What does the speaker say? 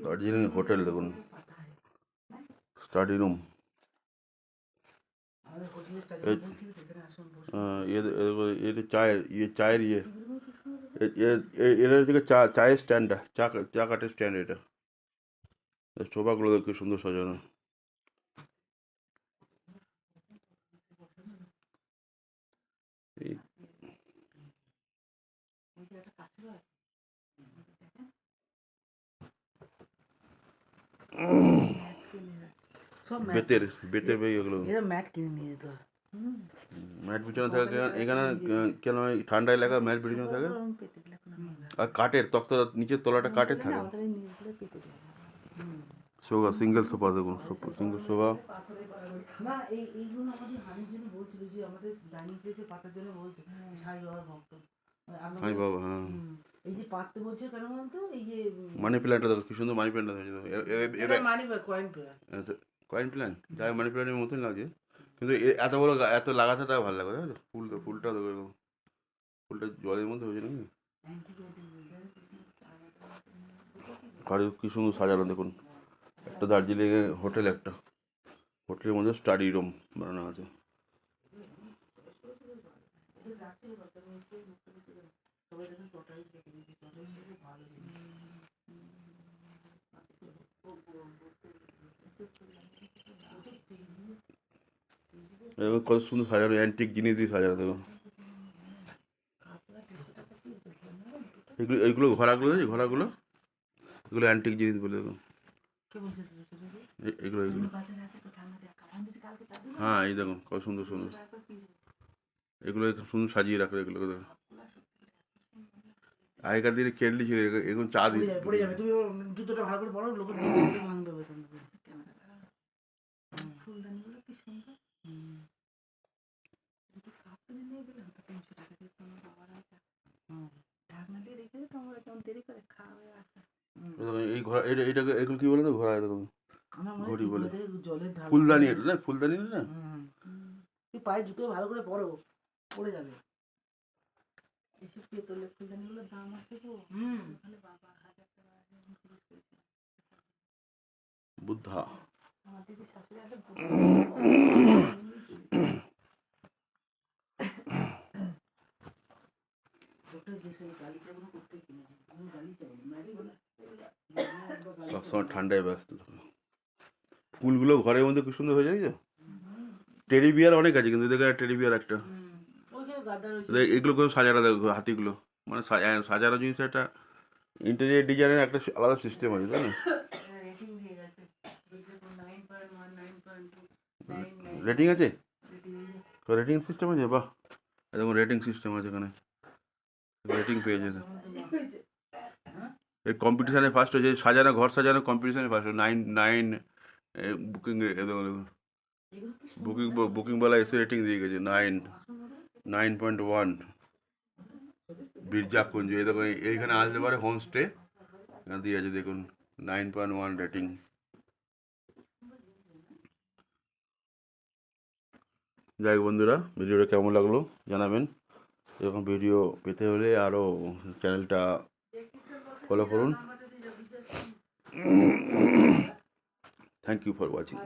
Darjeeling hotel দেখুন, study room. চায়ের এর থেকে চায়ের স্ট্যান্ডটা, চা কাঠের স্ট্যান্ড এটা। সোফাগুলো কি সুন্দর সাজানো। বেতের এগুলো ম্যাট কিনে নিয়ে যেতে হয়। ম্যাট বিছানো থাকে এখানে, কেন ঠান্ডা এলাকা ম্যাট বিছানো থাকে। আর কাঠের তক্তা, নিচের তলাটা কাঠের থাকে। সোফা, সিঙ্গেল সোফা দেখুন, সিঙ্গেল সোফা। না এইগুলো আমাদের হানির জন্য বলছিল, যে আমাদের ডাইনিং প্লেসে পাতার জন্য বলছে সাই বাবার ভক্ত। সাই বাবা, হ্যাঁ। এই যে পাততে বলছে কেন বলতো, এই যে মানি প্ল্যান্টটা দেখো কি সুন্দর, মানি প্ল্যান্টটা হয়েছে। মানি কয়েন প্ল্যান্ট, কয়েন প্ল্যান্ট, যাই মানি প্ল্যান্টের মতন লাগছে, কিন্তু এত বড় এত লাগাতে তাও ভালো লাগে, তাই তো। ফুলটা দেখো, ফুলটা জলের মধ্যে হয়েছে নাকি। গাড়ি কি সুন্দর সাজানো দেখুন। একটা দার্জিলিংয়ে হোটেল, একটা হোটেলের মধ্যে স্টাডি রুম বানানো আছে। কত সুন্দর সাজানো, অ্যান্টিক জিনিস দিয়ে সাজানো দেখুন। এইগুলো ঘোড়াগুলো আছে, ঘোড়াগুলো এগুলো অ্যান্টিক জিনিস বলে দেখুন। এগুলো হ্যাঁ, এই দেখুন কত সুন্দর সুন্দর, এগুলো সুন্দর সাজিয়ে রাখো এগুলো দেখুন। আগেকার দিনে কেটলি ছিল, এখন চা দিয়ে পড়ে যাবে। তুমি জুতোটা ভালো করে পরো, লোকে ভাঙবে। ফুলদানিগুলো কি সুন্দর। এই ঘোড়া, এটাকে এগুলো কি বলে তো, ঘোড়া দেখুন, ঘড়ি বলে। ফুলদানি, এটা না ফুলদানি না। তুই পায়ে জুতো ভালো করে পরো, পড়ে যাবে। এসব পেতলের ফুলদানিগুলোর দাম আছে গো। বুদ্ধা। আমার দিদি শাশুড়ি আছে সবসময় ঠান্ডায় ব্যস্ত থাকে। ফুলগুলো ঘরের মধ্যে খুব সুন্দর হয়ে যায়। টেডি বিয়ার অনেক আছে, কিন্তু দেখো টেডি বিয়ার একটা, এগুলো করে সাজানো দেখো, হাতিগুলো মানে সাজানো জিনিস, একটা ইন্টেরিয়ার ডিজাইনের একটা আলাদা সিস্টেম আছে, তাই না। রেটিং আছে, রেটিং সিস্টেম আছে, বাহ। এরকম রেটিং সিস্টেম আছে এখানে, রেটিং পেয়ে যেতে। এই কম্পিটিশানে ফার্স্ট হয়েছে, সাজানো ঘর সাজানো কম্পিটিশানে ফার্স্ট, 9 বুকিং, বুকিংওয়ালা এসে রেটিং দিয়ে গেছে 9.1। বীরজাকুঞ্জ, এই দেখুন, এইখানে আসতে পারে, হোমস্টে দিয়ে আছে দেখুন, 9.1 রেটিং। যাই হোক বন্ধুরা, ভিডিওটা কেমন লাগলো জানাবেন। এরকম ভিডিও পেতে হলে আরও চ্যানেলটা ফলো করুন। Thank you for watching.